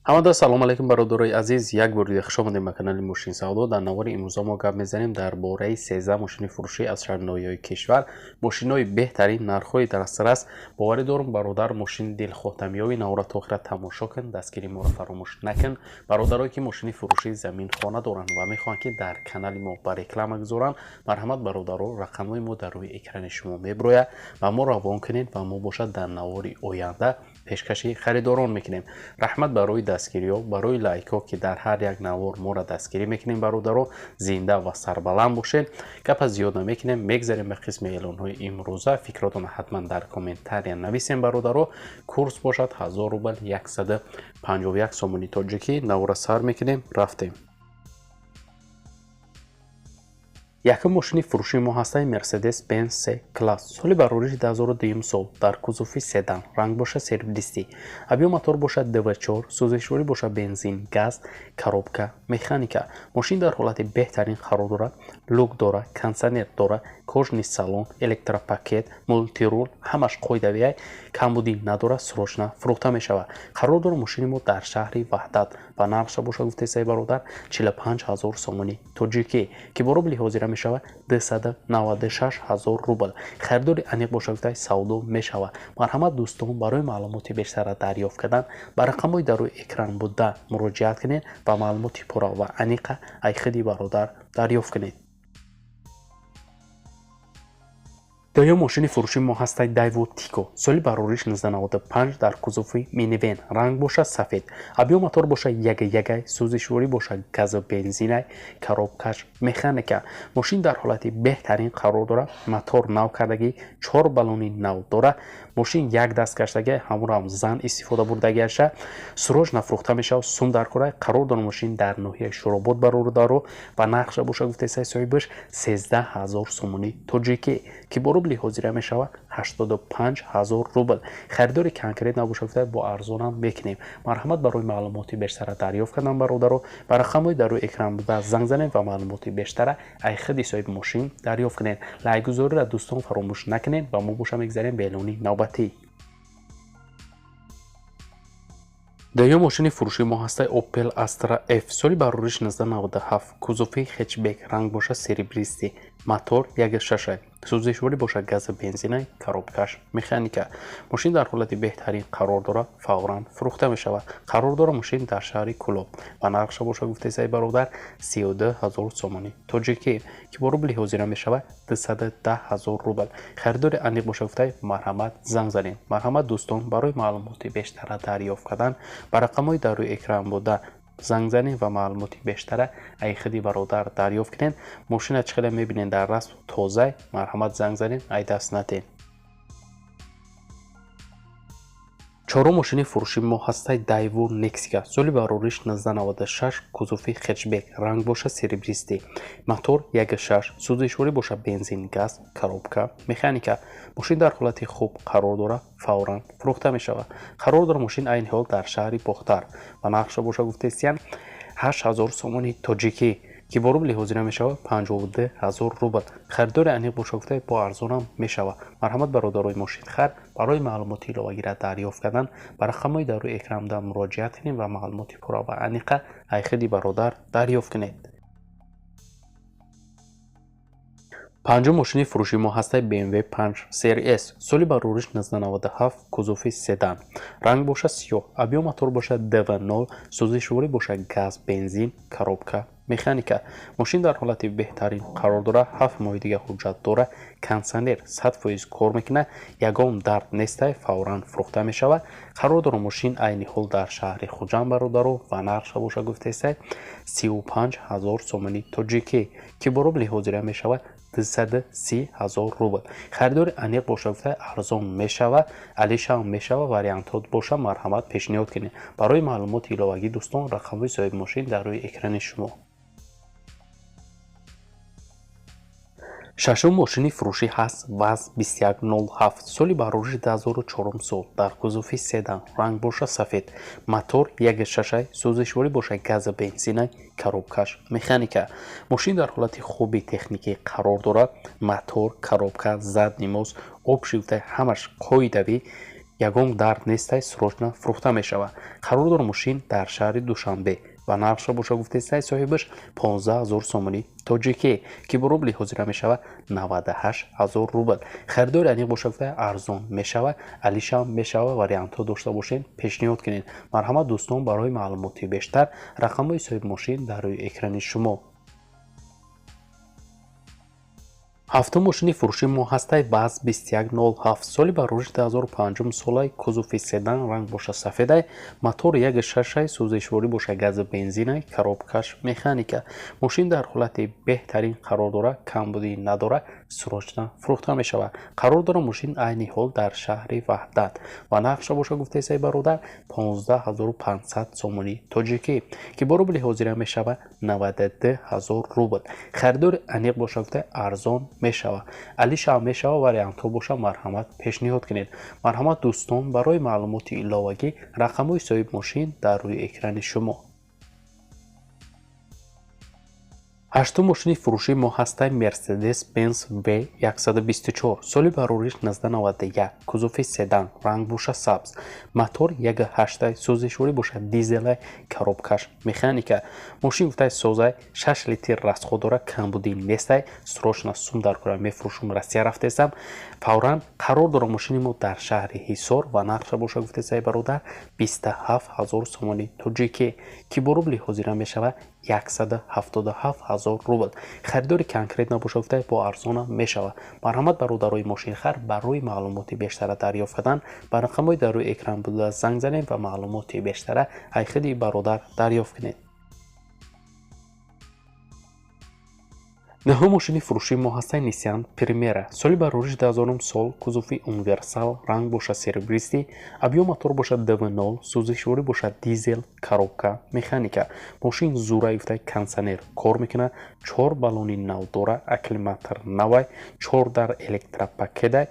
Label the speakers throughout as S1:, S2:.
S1: ҳамада салом алайкум бародарои азиз, як бор дига хуш омадем ба канали Мошин Савдо. Дар навори имрӯза мо гап мезанем дар бораи 13 мошини фурӯшӣ аз шаҳри ноҳияи кишвар. Мошинҳои беҳтарин, нархҳои дастрас. Боварӣ дорам бародар, мошини дилхотамиёви навро то охира тамошо кун, дастгирии моро фаромӯш накун. Бародарое ки мошини фурӯшии замин хона доранд ва мехоҳанд ки дар канали мо ба реклама гузоранд, марҳамат бародаро, рақамҳои мо дар рӯи экрани шумо меброяд ва мо равон кунед ва мо бошад дар навори оянда пешкаши харидорон мекунем. Раҳмат барои дастгириҳо, барои лайкҳо ки дар ҳар як навор моро дастгирӣ мекунем бародаро, зинда ва сарбаланд бошед. Гапа зиёд намекунем, мегзарем ба қисми эълонҳои имрӯза. Фикротона ҳатман дар комментария нависем бародаро. Курс бошад 1000 рубл 151 сомони тоҷикӣ. навора сар мекунем, рафтем. Якум мошини фурӯшии мо ҳастаи Mercedes-Benz C-Class. Соли барориши 2002 сол. Дар кузуфи седан. Ранг бошад сервдисти. Абиём мотор бошад DV4. Сӯзишворӣ бошад бензин, газ, коробка, механика. Мошин дар ҳолати беҳтарин қарор дорад. Лук дора, кондитсионер дора, кожни салон, электропакет, мултирул, ҳамаш қоидави камбудӣ надора, срочна фурӯхта мешавад. Қарор дорад мошини мо дар шаҳри Ваҳдат ба нархша бошад гуфтесаи бародар 45000 сомони тоҷикӣ ки бо рубли ҳозира мешавад 296000 рубл. Харидори аниқ бошад гуфтаи савдо мешавад. Марҳамат дӯстон, барои маълумоти бештара дарёфт кардан ба рақамҳои дар рӯи экран буда муроҷиат кунед ва маълумоти пурра ва аниқа аз худи бародар дарёфт кунед. доюм мошини фурӯшии мо ҳастаи Daewoo Tico. Соли барориш 1995 дар кузуфи минивен. Ранг бошад сафед. Абиём мотор бошад 1.1. Сӯзишворӣ бошад газу бензинай, коробкаш механика. Мошин дар ҳолати беҳтарин қарор дорад. Мотор нав кардагӣ 4 баллони нав дорад. Мошин як даст гаштаги ҳамон зан истифода бурдагиаша. Срочна фурӯхта мешавад. Сум дар кора қарор дорад мошин дар ноҳияи Шуробод барор дорад. Ба нархша бошад гуфтесаи соҳибаш 13000 сомони тоҷикӣ ки бо рубли ҳозира мешавад 85000 рубл. Харидори конкрет набошад гуфта бо арзонам мекунем. Марҳамат барои маълумоти бештара дарёфт кардан бародаро ба рақамҳои дар рӯи экран буда занг занед ва маълумоти бештара аз худи соҳиби мошин дарёфт кунед. Лайкгузориро дӯстон фаромӯш накунед ва мо боша мегзарем ба эълони навбатӣ. доюм мошини фурӯшии мо ҳастаи Opel Astra F. Соли барориш 1997. Кузуфи хетчбек. Ранг бошад серебристи. Мотор 1.6. Сӯзишворӣ бошад газу бензинай, коробкаш механика. Мошин дар ҳолати беҳтарин қарор дорад. фавран фурӯхта мешавад. Қарор дорад мошин дар шаҳри Кӯлоб. Ба нархша бошад гуфтесаи бародар 32000 сомони тоҷикӣ ки бо рубли ҳозира мешавад 210000 рубл. Харидори аниқ бошад гуфтай марҳамат занг занед. Марҳамат дӯстон, барои маълумоти бештара дарёфт кардан ба рақамҳои дар рӯи экран буда занг занед ва маълумоти бештара аз худи бародар дарёфт кунед. мошина чӣ қадар мебинед дар расм тоза. Марҳамат занг занед, ай даст натед. чорум мошини фурӯшии мо ҳастаи Daewoo Nexia. Соли барориш 1996. Кузуфи хетчбек. Ранг бошад серебристи. Мотор 1.6. Сӯзишворӣ бошад бензин, газ, коробка, механика. мошин дар ҳолати хуб қарор дорад. фавран фурӯхта мешавад. қарор дорад мошин айни ҳол дар шаҳри Пухтар. Ба нархша бошад гуфтесиян 8000 сомони тоҷикӣ ки бо рубли ҳозира мешавад 52000 рубл. харидори аниқ бошад гуфта бо арзонам мешавад. марҳамат бародарои мошинхар, барои маълумоти иловагира дарёфт кардан ба рақамҳои дар рӯи экран буда муроҷиат кунед ва маълумоти пурра ва аниқа аз худи бародар дарёфт кунед. панҷум мошини фурӯшии мо ҳастаи BMW 5 Series. Соли барориш 1997. Кузуфи седан. Ранг бошад сиёҳ. Абиём мотор бошад DV0. Сӯзишворӣ бошад газ, бензин, коробка, механика. мошин дар ҳолати беҳтарин қарор дорад. 7 моҳи дига ҳуҷҷат дорад. кондитсионер 100% кор мекунад. ягон дард нестай, фавран фурӯхта мешавад. қарор дорад мошин айни ҳол дар шаҳри Хуҷанд бародаро ва нархша бошад гуфтесай 35000 сомони тоҷикӣ ки бо рубли ҳозира мешавад 230000 рубл. харидори аниқ бошад гуфта арзон мешавад, алишам мешавад, вариантот боша марҳамат пешниҳод кунед. барои маълумоти иловагӣ дӯстон, рақамҳои соҳиби мошин дар рӯи экрани шумо. шашум мошини фурӯшӣ ҳаст ВАЗ 2107. Соли барориши 2004 сол. Дар кузуфи седан. Ранг бошад сафед. Мотор 1.6. Сӯзишворӣ бошад газу бензинай, коробкаш механика. мошин дар ҳолати хуби техникӣ қарор дорад. Мотор, коробка, задни мост, об шифта ҳамаш қоидави ягон дард нестай срочно фурӯхта мешавад. қарор дорад мошин дар шаҳри Душанбе ва нархша боша гуфтестай соҳибаш 15 000 сомонӣ тоҷикӣ ки бо рубли ҳозира мешавад 98 000 рубл. харидори аниқ боша гуфта арзон мешавад, алишам мешавад. вариантҳо дошта бошед, пешниҳод кунед. марҳамат дӯстон, барои маълумоти бештар рақамҳои соҳиби мошин дар рӯи экрани шумо. автомошини фурӯши мо ҳастай баз 2107 соли барориш 2005 солай кузуфи седан ранг боша сафедай мотор 1.6 сӯзишворӣ боша гази бензинай коробкаш механика. мошин дар ҳолати беҳтарин қарор дорад, камбудӣ надорад, срочно фурӯхта мешавад. қарор дорад мошин айни ҳол дар шаҳри ваҳдат ва нархша боша гуфтесай бародар 15500 сомонӣ тоҷикӣ ки бо рубли ҳозира мешавад 92 000 рубл. харидори аниқ боша гуфта арзон мешавад, алишам мешавад. вариантҳо боша, марҳамат пешниҳод кунед. марҳамат дӯстон, барои маълумоти иловагӣ рақамҳои соҳиби мошин дар рӯи экрани шумо. ҳаштум мошини фурӯши мо ҳастай Mercedes Benz V124 соли барориш 1991 кузуфи седан ранг боша сабз мотор 1.8 сӯзишворӣ боша дизелай коробкаш механика. мошин гуфтай созай 6 литр расход дорад, камбудӣ нестай, срочно сум дар кора мефурӯшум, Россия рафтесам. фавран қарор дорад мошини мо дар шаҳри ҳисор ва нархша боша гуфтесай бародар 27 000 сомонӣ тоҷикӣ ки бо рубли ҳозира мешавад 177 000 рубл. харидори конкрет набоша гуфтай бо арзона мешавад. марҳамат бародарои мошинхар, барои маълумоти бештара дарёфт кардан ба рақамҳои дар рӯи экран буда занг занед ва маълумоти бештара айхиди бародар дарёфт кунед. наҳум мошини фурӯши мо ҳастай Nissan Primera соли барориш 2000 сол кузуфи универсал ранг боша серебристӣ абъём мотор боша DV0 сӯзишворӣ боша дизел коробка механика. мошин зура юфтай кондитсионер кор мекунад, 4 баллони нав дора, акклиматор навай, 4 дар электропакетай,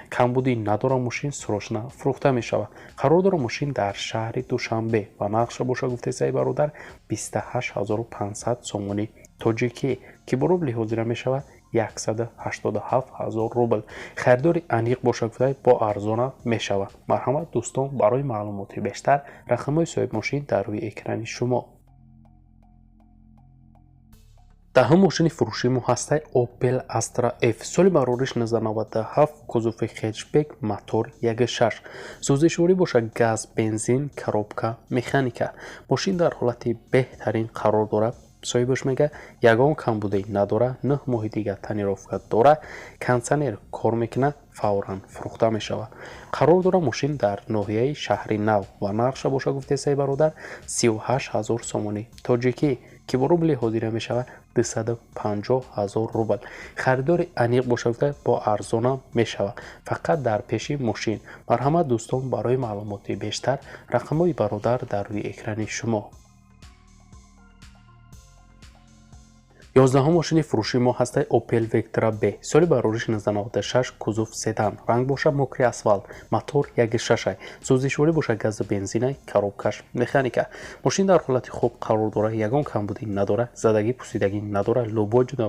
S1: камбудӣ надора. мошин срочно фурӯхта мешавад. қарор дорад мошин дар шаҳри Душанбе ва нархша боша гуфтесай бародар 28500 сомонӣ тоҷикӣ ки бо рубли ҳозира мешавад 187 000 рубл. харидори аниқ боша гуфтай бо арзона мешавад. марҳамат дӯстон, барои маълумоти бештар рақамҳои соҳиби мошин дар рӯи экрани шумо. даҳум мошини фурӯши мо ҳастай Opel Astra F соли барориш 1997 кузуфи хэтчбек мотор 1.6 сӯзишворӣ боша газ бензин коробка механика. мошин дар ҳолати беҳтарин қарор дорад. соҳибаш мега ягон камбудӣ надора, 9 моҳи дигар танировка дора, кондитсионер кор мекунад, фавран фурӯхта мешавад. қарор дорад мошин дар ноҳияи шаҳри нав ва нархша боша гуфтесай бародар 38 000 сомонӣ тоҷикӣ ки бо рубли ҳозира мешавад 250 000 рубл. харидори аниқ боша гуфта бо арзона мешавад, фақат дар пеши мошин. марҳамат дӯстон, барои маълумоти бештар рақамҳои бародар дар рӯи экрани шумо. 11 мошини фурӯши мо ҳастай Opel Vectra B соли барориш 1996 кузуф седан ранг боша мокри асфалт мотор 1.6 сӯзишворӣ боша гази бензинай коробкаш механика. мошин дар ҳолати хуб қарор дорад, ягон камбудӣ надорад, задагӣ пусидагӣ надорад, лобо ҷуда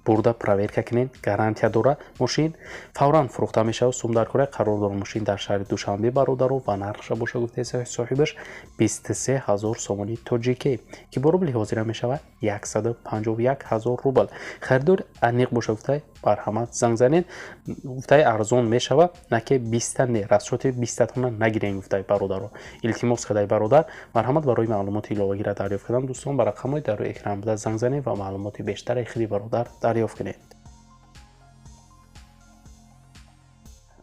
S1: бурда проверка кунед, гарантия дорад. мошин фавран фурӯхта мешавад, сум дар кора. қарор дорад мошин дар шаҳри Душанбе бародаро ва нархша боша гуфтесай соҳибаш 23 000 сомонӣ тоҷикӣ ки бо рубли ҳозира мешавад 151 000 рубл. харидори аниқ боша гуфтай марҳамат занг занед, гуфтай арзон мешавад, наке 20 не расчоти 20 нагирен гуфтай бародаро. илтимос кадай бародар, марҳамат барои маълумоти иловагиро дарёфт кардан дӯстон ба рақамҳои дар рӯи экран буда занг занед ва маълумоти бештари худи бародар дарёфт кунед.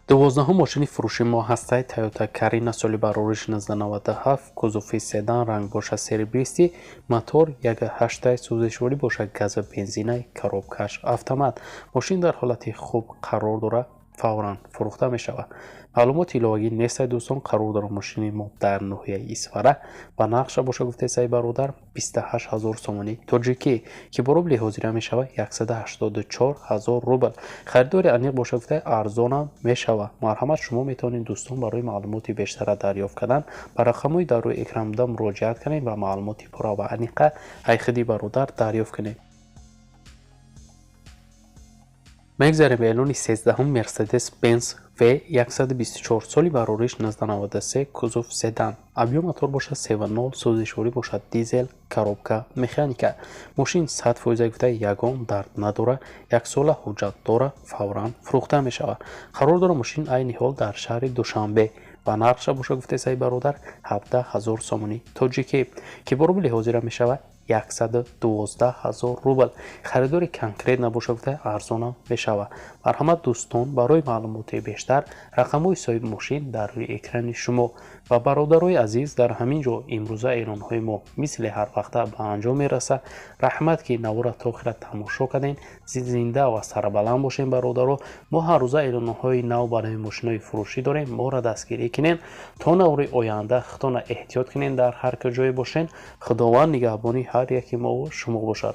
S1: 12 мошини фурӯши мо ҳастай Toyota Carina соли барориш 1997 кузуфи седан ранг боша серебристӣ мотор 1.8 сӯзишворӣ боша гази бензинай коробкаш автомат. мошин дар ҳолати хуб қарор дорад, фавран фурӯхта мешавад. маълумоти иловагӣ нестай дӯстон, қарор дорад мошини мо дар ноҳияи Исфара ба нақша боша гуфтесай бародар 28 000 сомонӣ тоҷикӣ ки бо рубли ҳозира мешавад 184 000 рубл. харидори аниқ боша гуфтай арзона мешавад. марҳамат шумо метавонед дӯстон барои маълумоти бештара дарёфт кардан ба рақамҳои дар рӯи экран буда муроҷиат канед ва маълумоти пурра ва аниқа айхиди бародар дарёфт кунед. мегзарем ба эълони 13-ум Mercedes-Benz V124 соли барориш 1993 кузов седан. Абиём мотор бошад 3.0, сӯзишворӣ бошад дизел, коробка механика. Мошин 100% гуфта ягон дард надорад, 1 сола ҳуҷҷат дорад, фавран фурӯхта мешавад. Қарор дорад мошин айни ҳол дар шаҳри Душанбе ва нархша бошад гуфтесаи бародар 17 000 сомони тоҷикӣ ки бо рубли ҳозира мешавад 112 000 рубл. харидори конкрет набошад гуфта арзонам мешавад. марҳамат дӯстон, барои маълумоти бештар рақамҳои соҳиби мошин дар рӯи экрани шумо. ва бародарои азиз, дар ҳамин ҷо имрӯза эълонҳои мо мисли ҳар вақта ба анҷом мерасад. раҳмат ки навора то охира тамошо кардем. зинда ва сарбаланд бошем бародаро. мо ҳар рӯза эълонҳои нав барои мошинҳои фурӯшӣ дорем. моро дастгирӣ кинен. то навори оянда худтона эҳтиёт кинен дар ҳар куҷое бошен. худованд нигаҳбони ҳар яки мо шумо бошад.